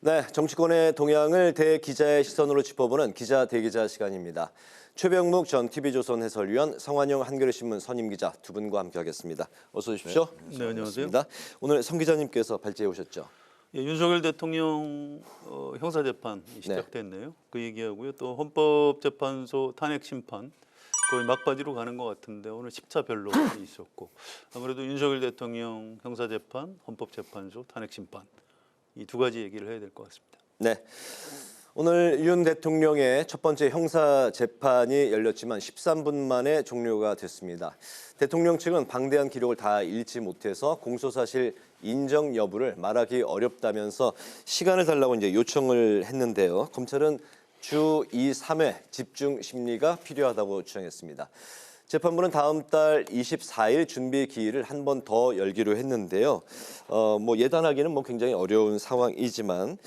네, 정치권의 동향을 대기자의 시선으로 짚어보는 기자 대기자 시간입니다. 최병묵 전 TV조선 해설위원, 성환영 한겨레신문 선임기자 두 분과 함께하겠습니다. 어서 오십시오. 네, 안녕하세요. 오늘 성 기자님께서 발제해 오셨죠? 예, 윤석열 대통령 형사재판 시작됐네요. 그 얘기하고요. 또 헌법재판소 탄핵심판 거의 막바지로 가는 것 같은데 오늘 10차 변론이 있었고 아무래도 윤석열 대통령 형사재판, 헌법재판소 탄핵심판 이 두 가지 얘기를 해야 될 것 같습니다. 네. 오늘 윤 대통령의 첫 번째 형사 재판이 열렸지만 13분 만에 종료가 됐습니다. 대통령 측은 방대한 기록을 다 읽지 못해서 공소사실 인정 여부를 말하기 어렵다면서 시간을 달라고 이제 요청을 했는데요. 검찰은 주 2, 3회 집중 심리가 필요하다고 주장했습니다. 재판부는 다음 달 24일 준비 기일을 한 번 더 열기로 했는데요. 예단하기는 굉장히 어려운 상황이지만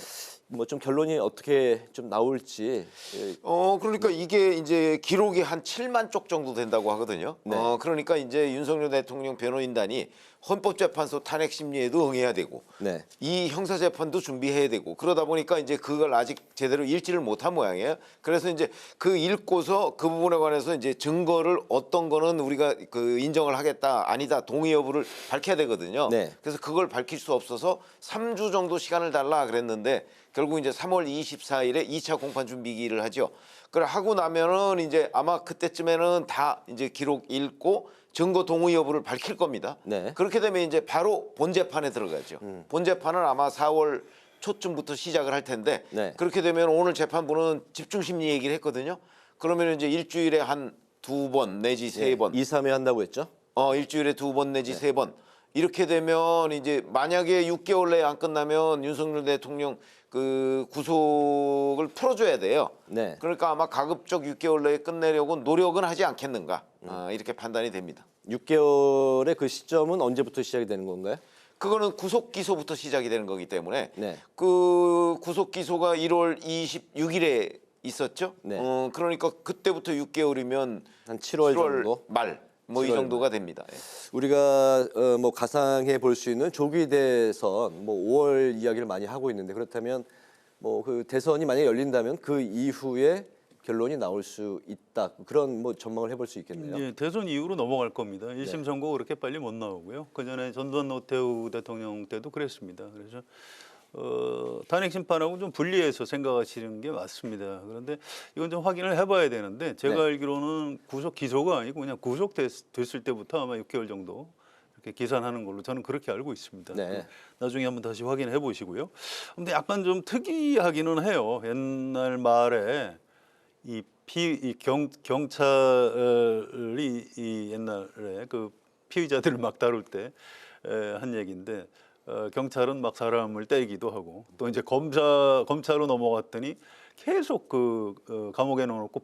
좀 결론이 어떻게 좀 나올지. 그러니까 이게 이제 기록이 한 7만 쪽 정도 된다고 하거든요. 네. 그러니까 이제 윤석열 대통령 변호인단이 헌법재판소 탄핵 심리에도 응해야 되고, 네. 이 형사재판도 준비해야 되고, 그러다 보니까 이제 그걸 아직 제대로 읽지를 못한 모양이에요. 그래서 이제 그 읽고서 그 부분에 관해서 이제 증거를 어떤 거는 우리가 그 인정을 하겠다, 아니다, 동의 여부를 밝혀야 되거든요. 네. 그래서 그걸 밝힐 수 없어서 3주 정도 시간을 달라 그랬는데 결국 이제 3월 24일에 2차 공판 준비기를 하죠. 그걸 하고 나면은 이제 아마 그때쯤에는 다 이제 기록 읽고 증거 동의 여부를 밝힐 겁니다. 네. 그렇게 되면 이제 바로 본재판에 들어가죠. 본재판은 아마 4월 초쯤부터 시작을 할 텐데 네. 그렇게 되면 오늘 재판부는 집중심리 얘기를 했거든요. 그러면 이제 일주일에 한 2번 내지 3번. 2, 3회 한다고 했죠? 일주일에 2번 내지 3번. 이렇게 되면 이제 만약에 6개월 내에 안 끝나면 윤석열 대통령 그 구속을 풀어줘야 돼요. 네. 그러니까 아마 가급적 6개월 내에 끝내려고 노력은 하지 않겠는가 이렇게 판단이 됩니다. 6개월의 그 시점은 언제부터 시작이 되는 건가요? 그거는 구속 기소부터 시작이 되는 거기 때문에 네. 그 구속 기소가 1월 26일에 있었죠. 네. 그러니까 그때부터 6개월이면 한 7월 정도? 말 뭐 이 7월 정도가 됩니다. 예. 우리가 가상해 볼 수 있는 조기 대선 5월 이야기를 많이 하고 있는데 그렇다면 그 대선이 만약에 열린다면 그 이후에 결론이 나올 수 있다. 그런 전망을 해볼 수 있겠네요. 예, 대선 이후로 넘어갈 겁니다. 1심 선고 그렇게 빨리 못 나오고요. 그전에 전두환 노태우 대통령 때도 그랬습니다. 그래서 탄핵 심판하고 좀 분리해서 생각하시는 게 맞습니다. 그런데 이건 좀 확인을 해봐야 되는데 제가 네. 알기로는 구속 기소가 아니고 그냥 구속됐을 때부터 아마 6개월 정도 이렇게 계산하는 걸로 저는 그렇게 알고 있습니다. 네. 나중에 한번 다시 확인해 보시고요. 근데 약간 좀 특이하기는 해요. 옛날 말에 경찰이 이 옛날에 그 피의자들을 막 다룰 때 한 얘기인데. 경찰은 막 사람을 때리기도 하고 또 이제 검찰로 넘어갔더니 계속 감옥에 넣어놓고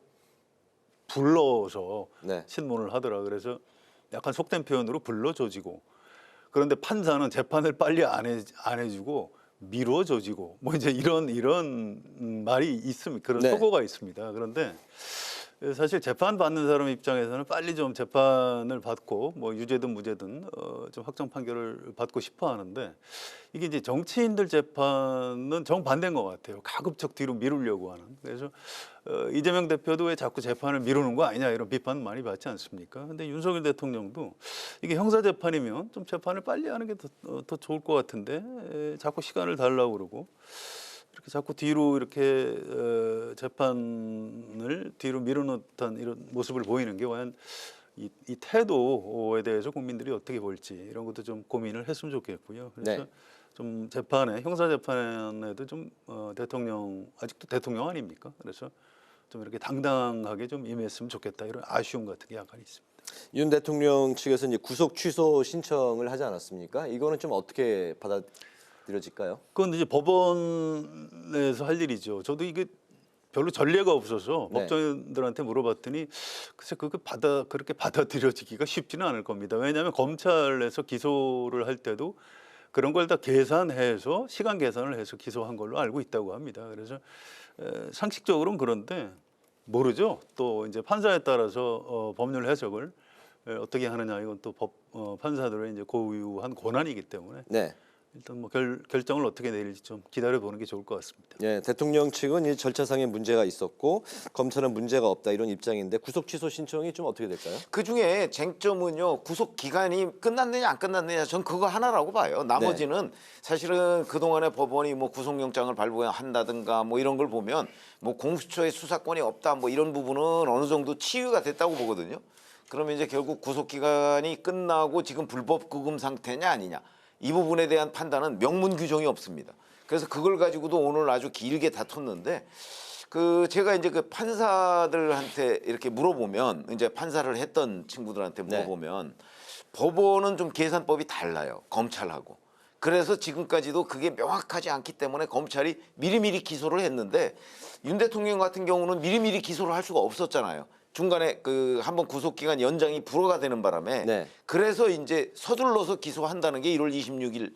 불러서 네. 신문을 하더라. 그래서 약간 속된 표현으로 불러조지고 그런데 판사는 재판을 빨리 안 해주고 미뤄조지고 이제 이런 말이 있습니다. 그런 네. 속어가 있습니다. 그런데 사실 재판 받는 사람 입장에서는 빨리 좀 재판을 받고 유죄든 무죄든 좀 확정 판결을 받고 싶어 하는데 이게 이제 정치인들 재판은 정반대인 것 같아요. 가급적 뒤로 미루려고 하는. 그래서 이재명 대표도 왜 자꾸 재판을 미루는 거 아니냐 이런 비판 많이 받지 않습니까? 근데 윤석열 대통령도 이게 형사 재판이면 좀 재판을 빨리 하는 게 더 좋을 것 같은데 자꾸 시간을 달라고 그러고 이렇게 자꾸 뒤로 이렇게 재판을 뒤로 밀어넣던 이런 모습을 보이는 게 과연 이 태도에 대해서 국민들이 어떻게 볼지 이런 것도 좀 고민을 했으면 좋겠고요. 그래서 네. 좀 재판에 형사 재판에도 좀 대통령 아직도 대통령 아닙니까? 그래서 좀 이렇게 당당하게 좀 임했으면 좋겠다 이런 아쉬움 같은 게 약간 있습니다. 윤 대통령 측에서 이제 구속 취소 신청을 하지 않았습니까? 이거는 좀 어떻게 받아들여질까요? 그건 이제 법원에서 할 일이죠. 저도 이게 별로 전례가 없어서 네. 법조인들한테 물어봤더니 글쎄 그렇게 받아들여지기가 쉽지는 않을 겁니다. 왜냐하면 검찰에서 기소를 할 때도 그런 걸 다 계산해서 시간 계산을 해서 기소한 걸로 알고 있다고 합니다. 그래서 상식적으로는 그런데 모르죠. 또 이제 판사에 따라서 법률 해석을 어떻게 하느냐 이건 또 판사들의 이제 고유한 권한이기 때문에 네. 일단 뭐 결정을 어떻게 내릴지 좀 기다려 보는 게 좋을 것 같습니다. 예, 대통령 측은 이 절차상의 문제가 있었고 검찰은 문제가 없다 이런 입장인데 구속 취소 신청이 좀 어떻게 될까요? 그 중에 쟁점은요, 구속 기간이 끝났느냐 안 끝났느냐, 전 그거 하나라고 봐요. 나머지는 사실은 그동안에 법원이 뭐 구속영장을 발부한다든가 뭐 이런 걸 보면 뭐 공수처의 수사권이 없다 뭐 이런 부분은 어느 정도 치유가 됐다고 보거든요. 그러면 이제 결국 구속 기간이 끝나고 지금 불법 구금 상태냐 아니냐, 이 부분에 대한 판단은 명문 규정이 없습니다. 그래서 그걸 가지고도 오늘 아주 길게 다퉜는데, 그 제가 이제 그 판사들한테 이렇게 물어보면, 이제 판사를 했던 친구들한테 물어보면 법원은 좀 계산법이 달라요, 검찰하고. 그래서 지금까지도 그게 명확하지 않기 때문에 검찰이 미리미리 기소를 했는데, 윤 대통령 같은 경우는 미리미리 기소를 할 수가 없었잖아요. 중간에 그 한번 구속기간 연장이 불허가 되는 바람에 네. 그래서 이제 서둘러서 기소한다는 게 1월 26일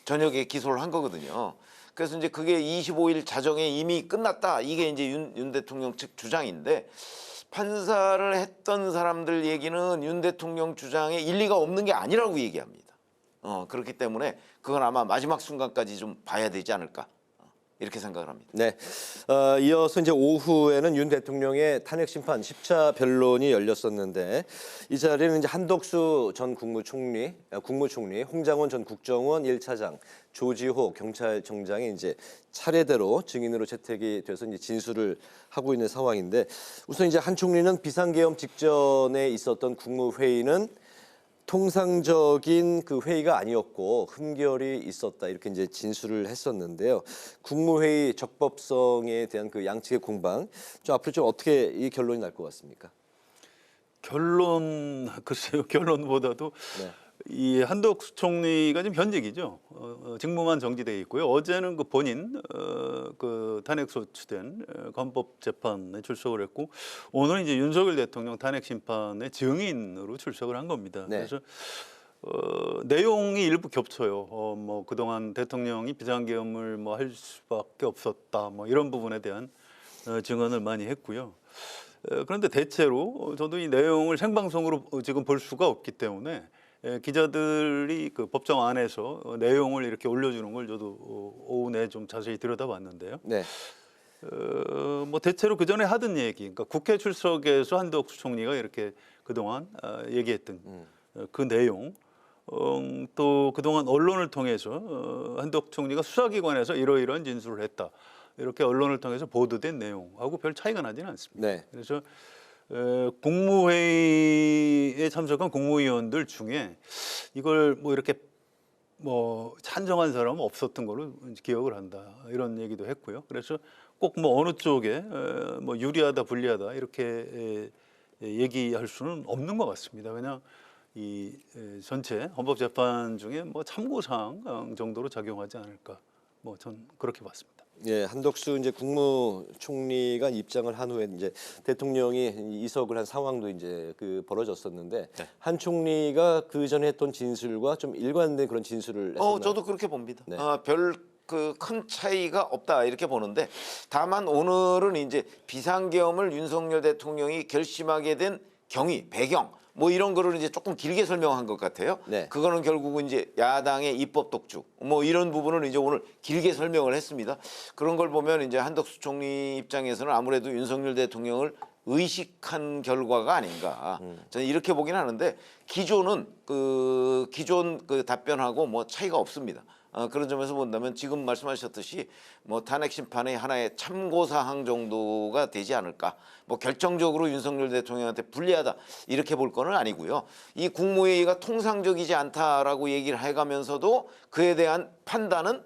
저녁에 기소를 한 거거든요. 그래서 이제 그게 25일 자정에 이미 끝났다, 이게 이제 윤 대통령 측 주장인데, 판사를 했던 사람들 얘기는 윤 대통령 주장에 일리가 없는 게 아니라고 얘기합니다. 그렇기 때문에 그건 아마 마지막 순간까지 좀 봐야 되지 않을까, 이렇게 생각을 합니다. 네. 이어서 이제 오후에는 윤 대통령의 탄핵 심판 10차 변론이 열렸었는데 이 자리에는 이제 한덕수 전 국무총리, 홍장원 전 국정원 1차장, 조지호 경찰청장이 이제 차례대로 증인으로 채택이 돼서 이제 진술을 하고 있는 상황인데, 우선 이제 한 총리는 비상계엄 직전에 있었던 국무회의는 통상적인 그 회의가 아니었고 흠결이 있었다, 이렇게 이제 진술을 했었는데요. 국무회의 적법성에 대한 그 양측의 공방, 좀 앞으로 좀 어떻게 이 결론이 날 것 같습니까? 글쎄요, 결론보다도 네. 이 한덕수 총리가 지금 현직이죠. 직무만 정지돼 있고요. 어제는 그 본인 그 탄핵 소추된 헌법재판에 출석을 했고, 오늘 이제 윤석열 대통령 탄핵 심판의 증인으로 출석을 한 겁니다. 네. 그래서 내용이 일부 겹쳐요. 뭐 그동안 대통령이 비상계엄을 뭐 할 수밖에 없었다, 뭐 이런 부분에 대한 증언을 많이 했고요. 그런데 대체로 저도 이 내용을 생방송으로 지금 볼 수가 없기 때문에 기자들이 그 법정 안에서 내용을 이렇게 올려주는 걸 저도 오후 내에 좀 자세히 들여다봤는데요. 네. 뭐 대체로 그 전에 하던 얘기, 그러니까 국회 출석에서 한덕수 총리가 이렇게 그동안 얘기했던 그 내용, 또 그동안 언론을 통해서 한덕수 총리가 수사기관에서 이러이러한 진술을 했다, 이렇게 언론을 통해서 보도된 내용하고 별 차이가 나지는 않습니다. 네. 그래서 국무회의에 참석한 국무위원들 중에 이걸 뭐 이렇게 뭐 찬정한 사람은 없었던 걸로 기억을 한다, 이런 얘기도 했고요. 그래서 꼭 뭐 어느 쪽에 뭐 유리하다 불리하다 이렇게 얘기할 수는 없는 것 같습니다. 그냥 이 전체 헌법재판 중에 뭐 참고사항 정도로 작용하지 않을까, 뭐 전 그렇게 봤습니다. 예, 한덕수 이제 국무총리가 입장을 한 후에 이제 대통령이 이석을 한 상황도 이제 그 벌어졌었는데, 네. 한 총리가 그 전에 했던 진술과 좀 일관된 그런 진술을 했었나요? 저도 그렇게 봅니다. 네. 별 그 큰 차이가 없다, 이렇게 보는데, 다만 오늘은 이제 비상계엄을 윤석열 대통령이 결심하게 된 경위, 배경, 뭐 이런 거를 이제 조금 길게 설명한 것 같아요. 네. 그거는 결국은 이제 야당의 입법 독주, 뭐 이런 부분을 이제 오늘 길게 설명을 했습니다. 그런 걸 보면 이제 한덕수 총리 입장에서는 아무래도 윤석열 대통령을 의식한 결과가 아닌가, 저는 이렇게 보긴 하는데, 기존 그 답변하고 뭐 차이가 없습니다. 그런 점에서 본다면 지금 말씀하셨듯이 뭐 탄핵 심판의 하나의 참고 사항 정도가 되지 않을까, 뭐 결정적으로 윤석열 대통령한테 불리하다 이렇게 볼 거는 아니고요. 이 국무회의가 통상적이지 않다라고 얘기를 해가면서도 그에 대한 판단은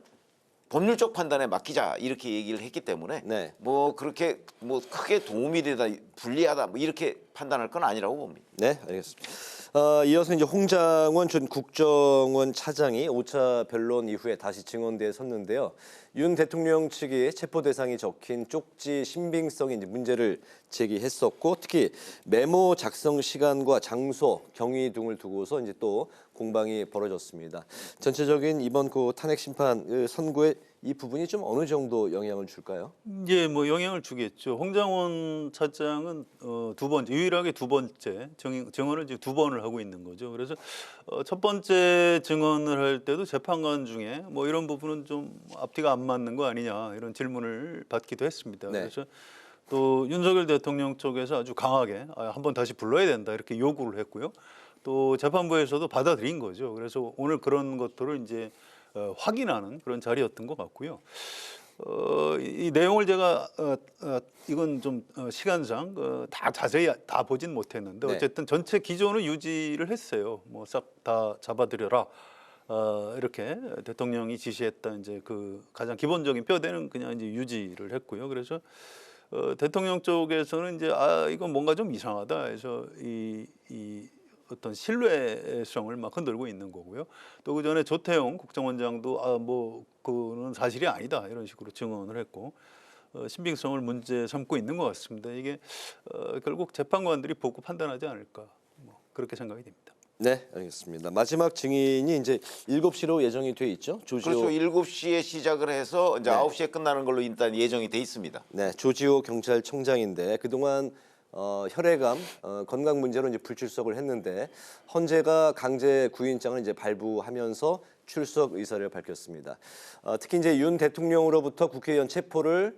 법률적 판단에 맡기자, 이렇게 얘기를 했기 때문에 네. 뭐 그렇게 뭐 크게 도움이 되다, 불리하다, 뭐 이렇게 판단할 건 아니라고 봅니다. 네, 알겠습니다. 이어서 이제 홍장원 전 국정원 차장이 5차 변론 이후에 다시 증언대에 섰는데요. 윤 대통령 측이 체포 대상이 적힌 쪽지 신빙성에 이제 문제를 제기했었고, 특히 메모 작성 시간과 장소, 경위 등을 두고서 이제 또 공방이 벌어졌습니다. 전체적인 이번 그 탄핵 심판 선고의 이 부분이 좀 어느 정도 영향을 줄까요? 예, 뭐 영향을 주겠죠. 홍장원 차장은 두 번째, 유일하게 두 번째 증언을 이제 두 번을 하고 있는 거죠. 그래서 첫 번째 증언을 할 때도 재판관 중에 뭐 이런 부분은 좀 앞뒤가 안 맞는 거 아니냐 이런 질문을 받기도 했습니다. 네. 그래서 또 윤석열 대통령 쪽에서 아주 강하게 한번 다시 불러야 된다 이렇게 요구를 했고요. 또 재판부에서도 받아들인 거죠. 그래서 오늘 그런 것들을 이제 확인하는 그런 자리였던 것 같고요. 이 내용을 제가 이건 좀 시간상 다 자세히 다 보진 못했는데 네. 어쨌든 전체 기조는 유지를 했어요. 뭐 싹 다 잡아들여라. 이렇게 대통령이 지시했던 이제 그 가장 기본적인 뼈대는 그냥 이제 유지를 했고요. 그래서 대통령 쪽에서는 이제 이건 뭔가 좀 이상하다 해서 이 어떤 신뢰성을 막 흔들고 있는 거고요. 또 그 전에 조태용 국정원장도 뭐 그는 사실이 아니다 이런 식으로 증언을 했고 신빙성을 문제 삼고 있는 것 같습니다. 이게 결국 재판관들이 보고 판단하지 않을까 뭐 그렇게 생각이 됩니다. 네, 알겠습니다. 마지막 증인이 이제 7시로 예정이 돼 있죠. 조지호 그렇죠. 7시에 시작을 해서 이제 네. 9시에 끝나는 걸로 일단 예정이 돼 있습니다. 네, 조지호 경찰청장인데 그동안 혈액암 건강 문제로 이제 불출석을 했는데 헌재가 강제 구인장을 이제 발부하면서 출석 의사를 밝혔습니다. 특히 이제 윤 대통령으로부터 국회의원 체포를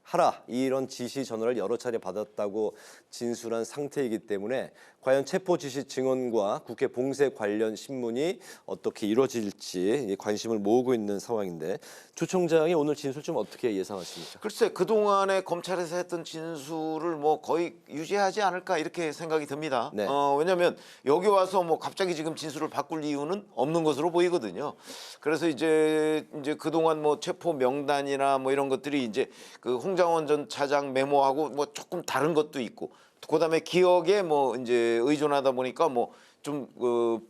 하라 이런 지시 전화를 여러 차례 받았다고 진술한 상태이기 때문에 과연 체포 지시 증언과 국회 봉쇄 관련 신문이 어떻게 이루어질지 관심을 모으고 있는 상황인데 조 총장이 오늘 진술 좀 어떻게 예상하십니까? 글쎄 그동안에 검찰에서 했던 진술을 뭐 거의 유지하지 않을까 이렇게 생각이 듭니다. 네. 왜냐하면 여기 와서 뭐 갑자기 지금 진술을 바꿀 이유는 없는 것으로 보이거든요. 그래서 이제 그동안 뭐 체포 명단이나 뭐 이런 것들이 이제 그 홍장원 전 차장 메모하고 뭐 조금 다른 것도 있고 그다음에 기억에 뭐 이제 의존하다 보니까 뭐 좀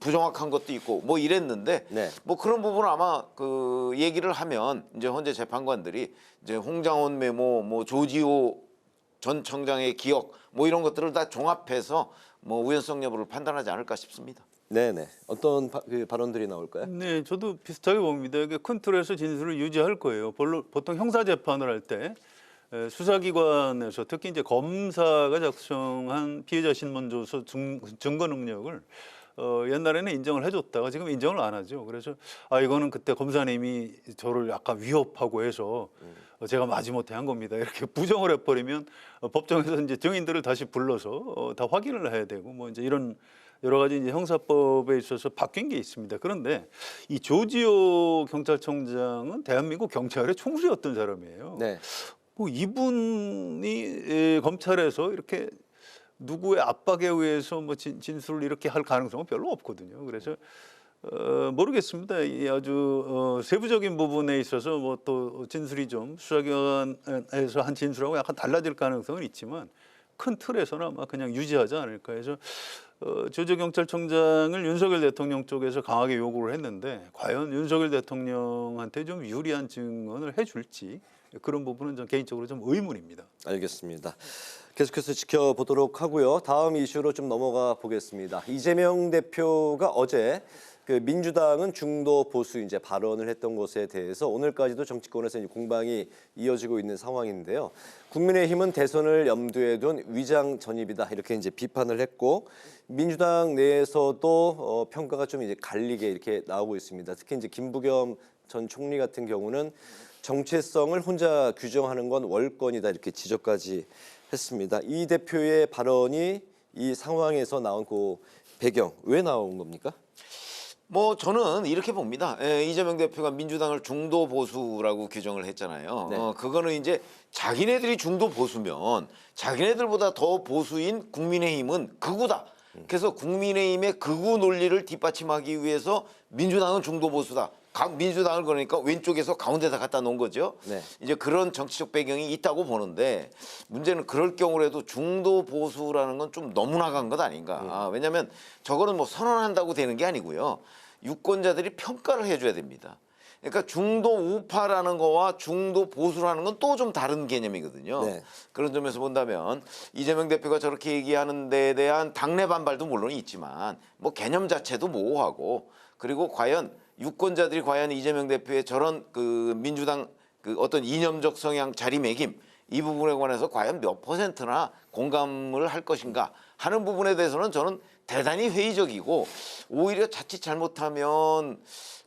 부정확한 것도 있고 뭐 이랬는데 네. 뭐 그런 부분은 아마 그 얘기를 하면 이제 헌재 재판관들이 이제 홍장원 메모 뭐 조지호 전 청장의 기억 뭐 이런 것들을 다 종합해서 뭐 우연성 여부를 판단하지 않을까 싶습니다. 네네. 어떤 그 발언들이 나올까요? 네, 저도 비슷하게 봅니다. 이게 큰 틀에서 진술을 유지할 거예요. 보통 형사 재판을 할 때 수사기관에서 특히 이제 검사가 작성한 피해자 신문조서 증거 능력을 옛날에는 인정을 해줬다가 지금 인정을 안 하죠. 그래서 이거는 그때 검사님이 저를 약간 위협하고 해서 제가 마지못해 한 겁니다. 이렇게 부정을 해버리면 법정에서 이제 증인들을 다시 불러서 다 확인을 해야 되고 뭐 이제 이런 여러 가지 이제 형사법에 있어서 바뀐 게 있습니다. 그런데 이 조지호 경찰청장은 대한민국 경찰의 총수였던 사람이에요. 네. 뭐 이분이 검찰에서 이렇게 누구의 압박에 의해서 뭐 진술을 이렇게 할 가능성은 별로 없거든요. 그래서 모르겠습니다. 이 아주 세부적인 부분에 있어서 뭐 또 진술이 좀 수사기관에서 한 진술하고 약간 달라질 가능성은 있지만 큰 틀에서는 아마 그냥 유지하지 않을까 해서 조지호 경찰청장을 윤석열 대통령 쪽에서 강하게 요구를 했는데 과연 윤석열 대통령한테 좀 유리한 증언을 해줄지 그런 부분은 전 개인적으로 좀 의문입니다. 알겠습니다. 계속해서 지켜보도록 하고요. 다음 이슈로 좀 넘어가 보겠습니다. 이재명 대표가 어제 그 민주당은 중도 보수 이제 발언을 했던 것에 대해서 오늘까지도 정치권에서 이제 공방이 이어지고 있는 상황인데요. 국민의힘은 대선을 염두에 둔 위장 전입이다 이렇게 이제 비판을 했고 민주당 내에서도 평가가 좀 이제 갈리게 이렇게 나오고 있습니다. 특히 이제 김부겸 전 총리 같은 경우는 정체성을 혼자 규정하는 건 월권이다 이렇게 지적까지 했습니다. 이 대표의 발언이 이 상황에서 나온 그 배경 왜 나온 겁니까? 뭐 저는 이렇게 봅니다. 이재명 대표가 민주당을 중도 보수라고 규정을 했잖아요. 네. 그거는 이제 자기네들이 중도 보수면 자기네들보다 더 보수인 국민의힘은 극우다. 그래서 국민의힘의 극우 논리를 뒷받침하기 위해서 민주당은 중도 보수다. 민주당을 그러니까 왼쪽에서 가운데다 갖다 놓은 거죠. 네. 이제 그런 정치적 배경이 있다고 보는데 문제는 그럴 경우라도 중도 보수라는 건 좀 너무 나간 것 아닌가. 왜냐하면 저거는 뭐 선언한다고 되는 게 아니고요. 유권자들이 평가를 해줘야 됩니다. 그러니까 중도 우파라는 거와 중도 보수라는 건 또 좀 다른 개념이거든요. 네. 그런 점에서 본다면 이재명 대표가 저렇게 얘기하는 데에 대한 당내 반발도 물론 있지만 뭐 개념 자체도 모호하고 그리고 과연 유권자들이 과연 이재명 대표의 저런 그 민주당 그 어떤 이념적 성향 자리매김 이 부분에 관해서 과연 몇 %나 공감을 할 것인가 하는 부분에 대해서는 저는 대단히 회의적이고 오히려 자칫 잘못하면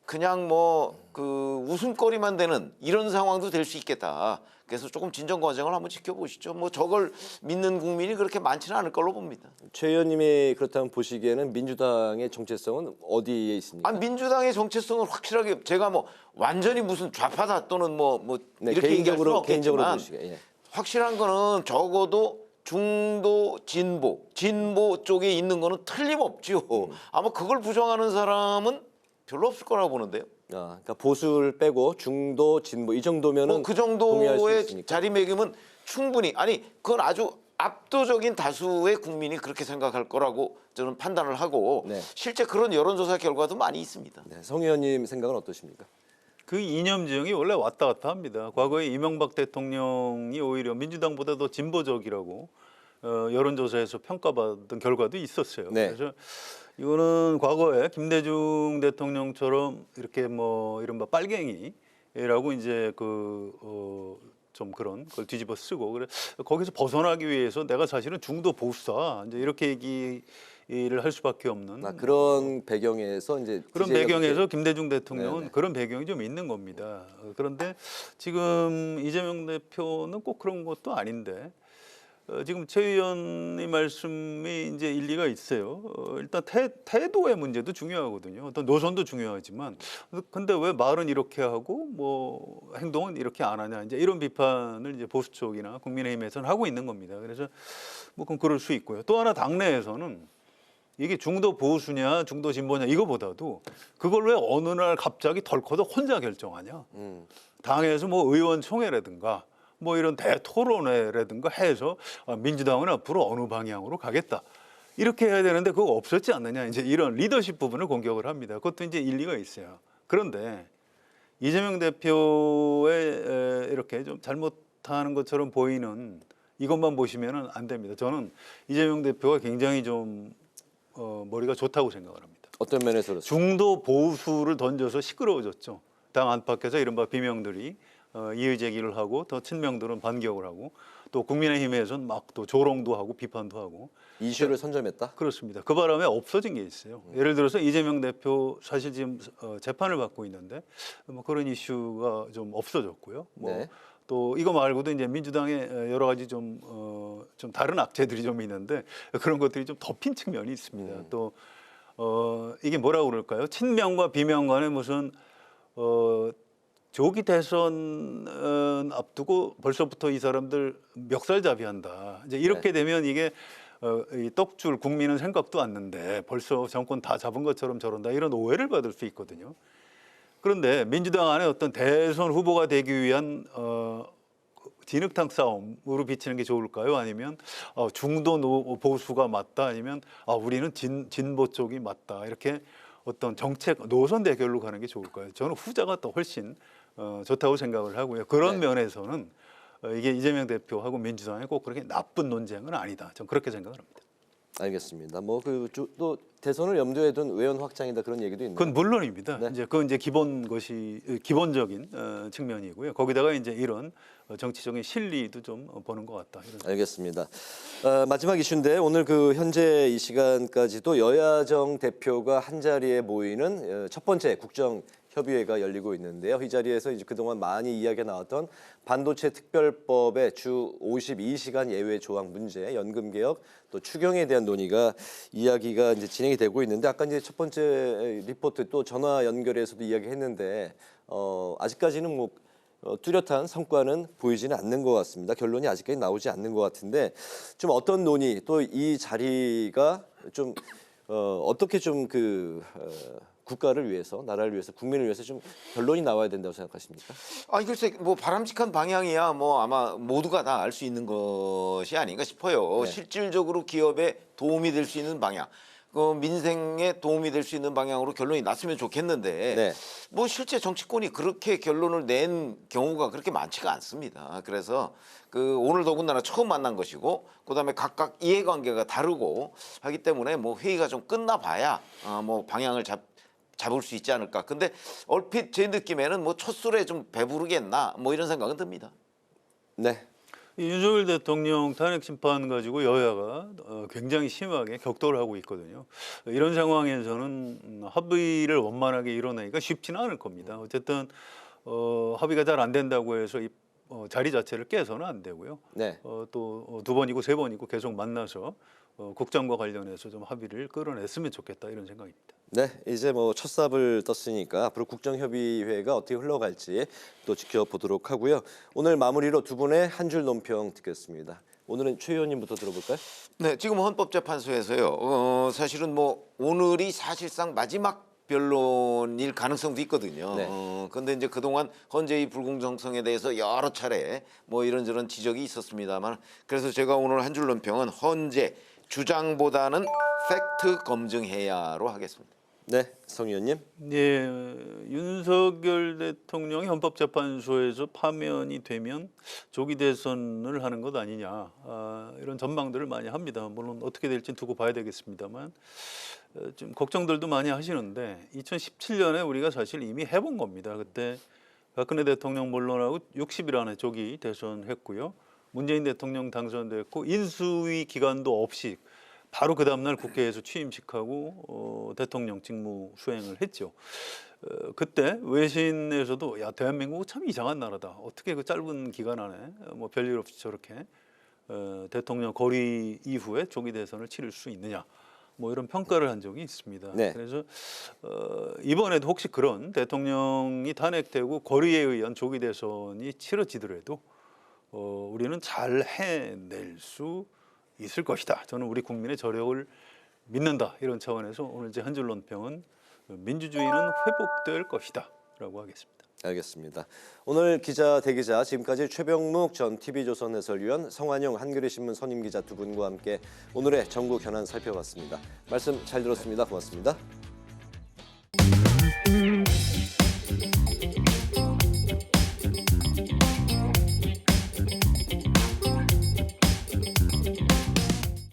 그냥 뭐 그 웃음거리만 되는 이런 상황도 될 수 있겠다. 그래서 조금 진정 과정을 한번 지켜보시죠. 뭐 저걸 믿는 국민이 그렇게 많지는 않을 걸로 봅니다. 최 의원님이 그렇다면 보시기에는 민주당의 정체성은 어디에 있습니까? 아, 민주당의 정체성은 확실하게 제가 뭐 완전히 무슨 좌파다 또는 뭐 네, 이렇게 얘기할 수는 개인적으로 없겠지만 보시기에. 예. 확실한 거는 적어도 중도 진보 쪽에 있는 거는 틀림없지요. 아마 그걸 부정하는 사람은 별로 없을 거라고 보는데요. 그러니까 보수를 빼고 중도, 진보 이 정도면은 뭐 그 동의할 수 정도의 있으니까. 자리매김은 충분히 아니 그건 아주 압도적인 다수의 국민이 그렇게 생각할 거라고 저는 판단을 하고 네. 실제 그런 여론조사 결과도 많이 있습니다. 네, 성 의원님 생각은 어떠십니까? 그 이념 지형이 원래 왔다 갔다 합니다. 과거에 이명박 대통령이 오히려 민주당보다 더 진보적이라고 여론조사에서 평가받은 결과도 있었어요. 네. 그래서 이거는 과거에 김대중 대통령처럼 이렇게 뭐 이른바 빨갱이라고 이제 좀 그런 걸 뒤집어 쓰고 그래 거기서 벗어나기 위해서 내가 사실은 중도 보수다 이제 이렇게 얘기를 할 수밖에 없는 그런 배경에서 이제 그런 DJ가 배경에서 김대중 대통령은 네네. 그런 배경이 좀 있는 겁니다. 그런데 지금 이재명 대표는 꼭 그런 것도 아닌데 지금 최 의원의 말씀이 이제 일리가 있어요. 일단 태도의 문제도 중요하거든요. 어떤 노선도 중요하지만 근데 왜 말은 이렇게 하고 뭐 행동은 이렇게 안 하냐 이제 이런 비판을 이제 보수 쪽이나 국민의힘에서는 하고 있는 겁니다. 그래서 뭐 그럼 그럴 수 있고요. 또 하나 당내에서는 이게 중도 보수냐 중도 진보냐 이거보다도 그걸 왜 어느 날 갑자기 덜커덕 혼자 결정하냐. 당에서 뭐 의원총회라든가 뭐 이런 대토론회라든가 해서 민주당은 앞으로 어느 방향으로 가겠다. 이렇게 해야 되는데 그거 없었지 않느냐. 이제 이런 리더십 부분을 공격을 합니다. 그것도 이제 일리가 있어요. 그런데 이재명 대표의 이렇게 좀 잘못하는 것처럼 보이는 이것만 보시면은 안 됩니다. 저는 이재명 대표가 굉장히 좀 머리가 좋다고 생각을 합니다. 어떤 면에서 그렇습니까? 중도 보수를 던져서 시끄러워졌죠. 당 안팎에서 이른바 비명들이 이의 제기를 하고 더 친명들은 반격을 하고 또 국민의힘에서는 막 또 조롱도 하고 비판도 하고 이슈를 선점했다. 그렇습니다. 그 바람에 없어진 게 있어요. 예를 들어서 이재명 대표 사실 지금 재판을 받고 있는데 뭐 그런 이슈가 좀 없어졌고요. 뭐 네. 또 이거 말고도 이제 민주당에 여러 가지 좀 다른 악재들이 좀 있는데 그런 것들이 좀 덮인 측면이 있습니다. 또 이게 뭐라고 그럴까요? 친명과 비명 간에 무슨 조기 대선 앞두고 벌써부터 이 사람들 멱살잡이한다. 이제 이렇게 되면 이게 이 떡줄 국민은 생각도 않는데 벌써 정권 다 잡은 것처럼 저런다 이런 오해를 받을 수 있거든요. 그런데 민주당 안에 어떤 대선 후보가 되기 위한 진흙탕 싸움으로 비치는 게 좋을까요? 아니면 중도 보수가 맞다? 아니면 우리는 진보 쪽이 맞다? 이렇게 어떤 정책 노선 대결로 가는 게 좋을까요? 저는 후자가 더 훨씬 좋다고 생각을 하고요. 그런 네. 면에서는 이게 이재명 대표하고 민주당이 꼭 그렇게 나쁜 논쟁은 아니다. 저는 그렇게 생각을 합니다. 알겠습니다. 뭐 또 대선을 염두에 둔 의원 확장이다 그런 얘기도 있네요. 그건 물론입니다. 네. 이제 그건 이제 기본적인 측면이고요. 거기다가 이제 이런 정치적인 실리도 좀 보는 것 같다. 이런 알겠습니다. 마지막 이슈인데 오늘 현재 이 시간까지도 여야정 대표가 한 자리에 모이는 첫 번째 국정협의회가 열리고 있는데요. 이 자리에서 이제 그동안 많이 이야기가 나왔던 반도체 특별법의 주 52시간 예외 조항 문제, 연금 개혁, 또 추경에 대한 논의가 이야기가 이제 진행이 되고 있는데 아까 이제 첫 번째 리포트 또 전화 연결해서도 이야기했는데 아직까지는 뭐 뚜렷한 성과는 보이지는 않는 것 같습니다. 결론이 아직까지 나오지 않는 것 같은데 좀 어떤 논의 또 이 자리가 좀 어떻게 좀 국가를 위해서 나라를 위해서 국민을 위해서 좀 결론이 나와야 된다고 생각하십니까? 글쎄 뭐 바람직한 방향이야 뭐 아마 모두가 다 알 수 있는 것이 아닌가 싶어요. 네. 실질적으로 기업에 도움이 될 수 있는 방향. 민생에 도움이 될 수 있는 방향으로 결론이 났으면 좋겠는데 네. 뭐 실제 정치권이 그렇게 결론을 낸 경우가 그렇게 많지가 않습니다. 그래서 오늘 더군다나 처음 만난 것이고 그다음에 각각 이해관계가 다르고 하기 때문에 뭐 회의가 좀 끝나봐야 뭐 방향을 잡을 수 있지 않을까. 근데 얼핏 제 느낌에는 뭐 첫 술에 좀 배부르겠나 뭐 이런 생각은 듭니다. 네. 이 윤석열 대통령 탄핵 심판 가지고 여야가 굉장히 심하게 격돌을 하고 있거든요. 이런 상황에서는 합의를 원만하게 이뤄내기가 쉽지는 않을 겁니다. 어쨌든 합의가 잘 안 된다고 해서 이 자리 자체를 깨서는 안 되고요. 네. 또 두 번이고 세 번이고 계속 만나서 국정과 관련해서 좀 합의를 끌어냈으면 좋겠다 이런 생각입니다. 네, 이제 뭐 첫 삽을 떴으니까 앞으로 국정협의회가 어떻게 흘러갈지 또 지켜보도록 하고요. 오늘 마무리로 두 분의 한 줄 논평 듣겠습니다. 오늘은 최 의원님부터 들어볼까요? 네, 지금 헌법재판소에서요. 사실은 뭐 오늘이 사실상 마지막 변론일 가능성도 있거든요. 네. 그런데 이제 그동안 헌재의 불공정성에 대해서 여러 차례 뭐 이런저런 지적이 있었습니다만, 그래서 제가 오늘 한 줄 논평은 헌재 주장보다는 팩트 검증해야로 하겠습니다. 네, 성 의원님. 예, 윤석열 대통령이 헌법재판소에서 파면이 되면 조기 대선을 하는 것 아니냐 이런 전망들을 많이 합니다. 물론 어떻게 될지 두고 봐야 되겠습니다만 좀 걱정들도 많이 하시는데 2017년에 우리가 사실 이미 해본 겁니다. 그때 박근혜 대통령 물러나고 60일 안에 조기 대선했고요. 문재인 대통령 당선됐고 인수위 기간도 없이 바로 그 다음날 국회에서 취임식하고 대통령 직무 수행을 했죠. 그때 외신에서도 야 대한민국은 참 이상한 나라다. 어떻게 그 짧은 기간 안에 뭐 별일 없이 저렇게 대통령 거리 이후에 조기 대선을 치를 수 있느냐. 뭐 이런 평가를 한 적이 있습니다. 네. 그래서 이번에도 혹시 그런 대통령이 탄핵되고 거리에 의한 조기 대선이 치러지더라도 우리는 잘 해낼 수 있을 것이다. 저는 우리 국민의 저력을 믿는다. 이런 차원에서 오늘 제 한 줄 논평은 민주주의는 회복될 것이다라고 하겠습니다. 알겠습니다. 오늘 기자 대기자 지금까지 최병묵 전 TV조선 해설위원, 성환용 한겨레 신문 선임 기자 두 분과 함께 오늘의 전국 현안 살펴봤습니다. 말씀 잘 들었습니다. 고맙습니다.